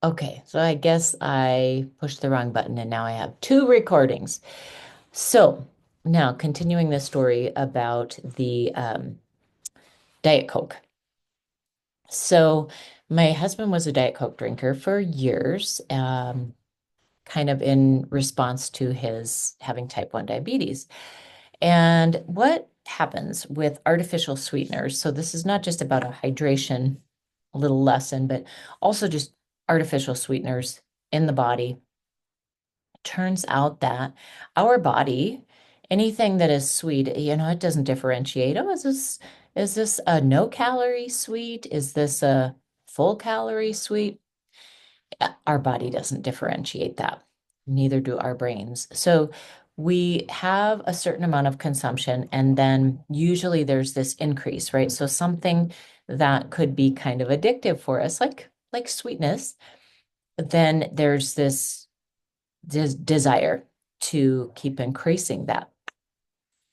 Okay, so I guess I pushed the wrong button and now I have two recordings. So now continuing the story about the Diet Coke. So my husband was a Diet Coke drinker for years, kind of in response to his having type 1 diabetes. And what happens with artificial sweeteners? So this is not just about a hydration little lesson, but also just artificial sweeteners in the body. Turns out that our body, anything that is sweet, it doesn't differentiate. Oh, is this a no calorie sweet? Is this a full calorie sweet? Our body doesn't differentiate that. Neither do our brains. So we have a certain amount of consumption, and then usually there's this increase, right? So something that could be kind of addictive for us, like sweetness, then there's this desire to keep increasing that.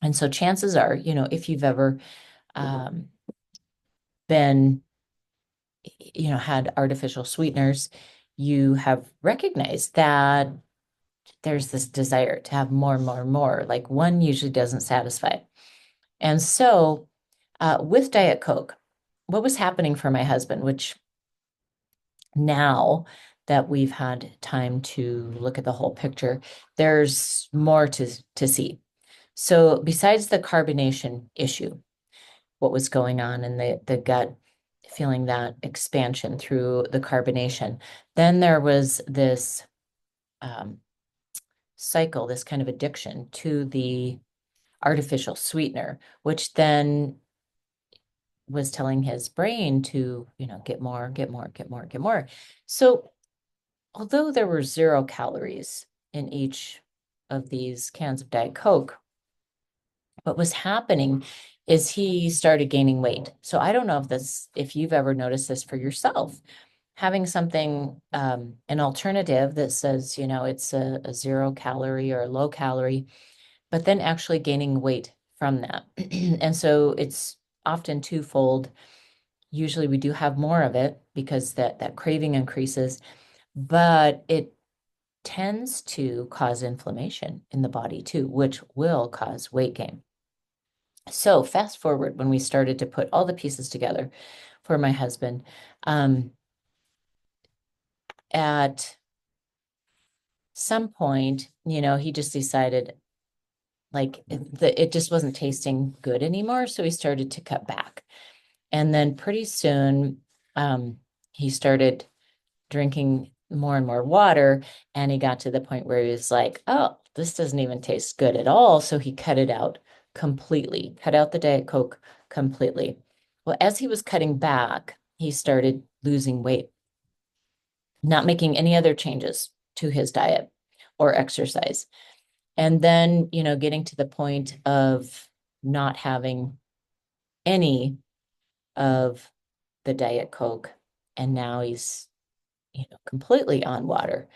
And so chances are, if you've ever um, been, had artificial sweeteners, you have recognized that there's this desire to have more and more and more. Like one usually doesn't satisfy. And so with Diet Coke, what was happening for my husband, which now that we've had time to look at the whole picture, there's more to see. So besides the carbonation issue, what was going on in the gut, feeling that expansion through the carbonation, then there was this um, cycle, this kind of addiction to the artificial sweetener, which then was telling his brain to, get more, get more, get more, get more. So although there were 0 calories in each of these cans of Diet Coke, what was happening is he started gaining weight. So I don't know if you've ever noticed this for yourself, having something, an alternative that says, it's a 0 calorie or a low calorie, but then actually gaining weight from that. And so it's often twofold. Usually we do have more of it because that craving increases, but it tends to cause inflammation in the body too, which will cause weight gain. So fast forward when we started to put all the pieces together for my husband, um, at some point, he just decided like it just wasn't tasting good anymore. So he started to cut back. And then pretty soon, he started drinking more and more water. And he got to the point where he was like, oh, this doesn't even taste good at all. So he cut it out completely, cut out the Diet Coke completely. Well, as he was cutting back, he started losing weight, not making any other changes to his diet or exercise. And then, getting to the point of not having any of the Diet Coke. And now he's, completely on water.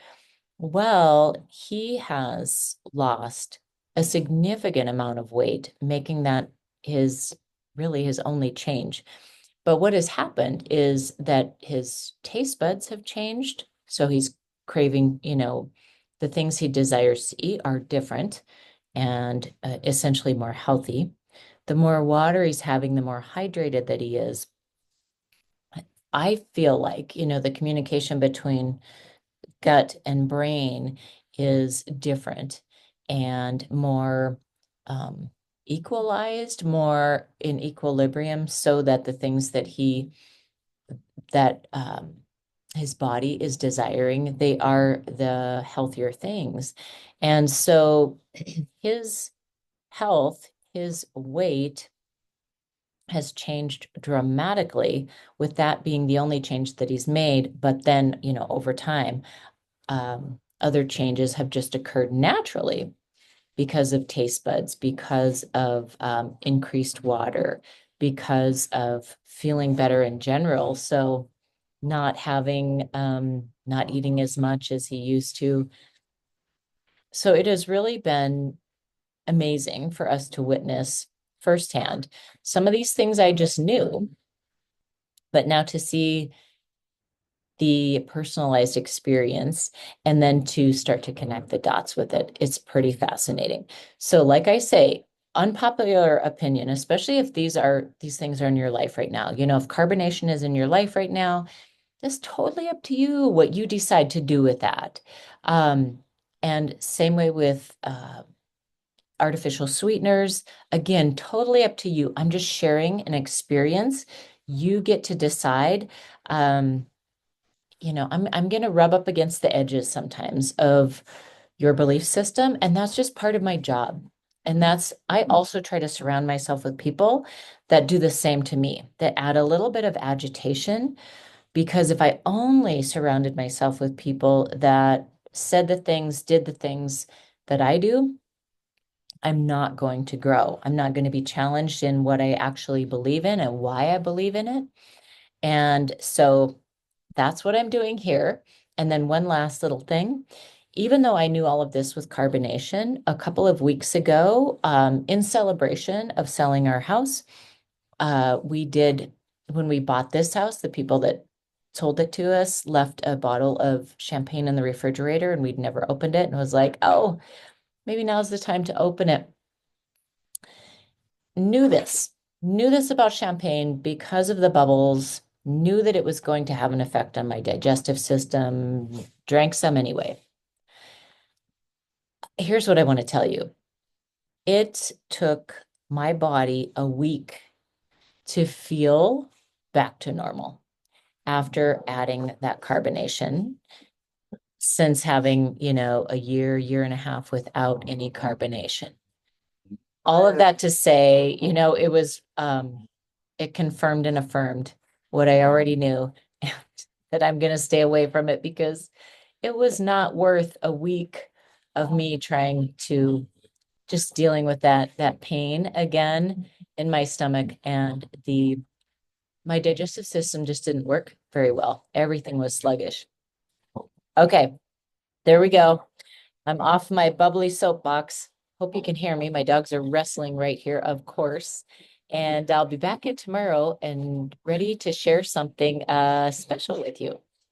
Well, he has lost a significant amount of weight, making that his really his only change. But what has happened is that his taste buds have changed. So he's craving, the things he desires to eat are different and essentially more healthy. The more water he's having, the more hydrated that he is. I feel like, the communication between gut and brain is different and more equalized, more in equilibrium, so that the things that his body is desiring, they are the healthier things. And so his health, his weight has changed dramatically, with that being the only change that he's made. But then, over time, other changes have just occurred naturally because of taste buds, because of increased water, because of feeling better in general. So not eating as much as he used to. So it has really been amazing for us to witness firsthand. Some of these things I just knew, but now to see the personalized experience and then to start to connect the dots with it. It's pretty fascinating. So, like I say, unpopular opinion, especially if these things are in your life right now. If carbonation is in your life right now, it's totally up to you what you decide to do with that. Um, and same way with artificial sweeteners. Again, totally up to you. I'm just sharing an experience. You get to decide. Um, I'm going to rub up against the edges sometimes of your belief system, and that's just part of my job. And I also try to surround myself with people that do the same to me, that add a little bit of agitation, because if I only surrounded myself with people that said the things, did the things that I do, I'm not going to grow. I'm not going to be challenged in what I actually believe in and why I believe in it. And so that's what I'm doing here. And then one last little thing. Even though I knew all of this with carbonation, a couple of weeks ago, in celebration of selling our house, when we bought this house, the people that sold it to us left a bottle of champagne in the refrigerator and we'd never opened it and was like, oh, maybe now's the time to open it. Knew this, knew this about champagne because of the bubbles, knew that it was going to have an effect on my digestive system, drank some anyway. Here's what I want to tell you. It took my body a week to feel back to normal after adding that carbonation, since having, a year and a half without any carbonation. All of that to say, it confirmed and affirmed what I already knew, that I'm going to stay away from it because it was not worth a week of me trying to just dealing with that pain again in my stomach, and my digestive system just didn't work very well. Everything was sluggish. Okay, there we go. I'm off my bubbly soapbox. Hope you can hear me. My dogs are wrestling right here, of course. And I'll be back in tomorrow and ready to share something special with you.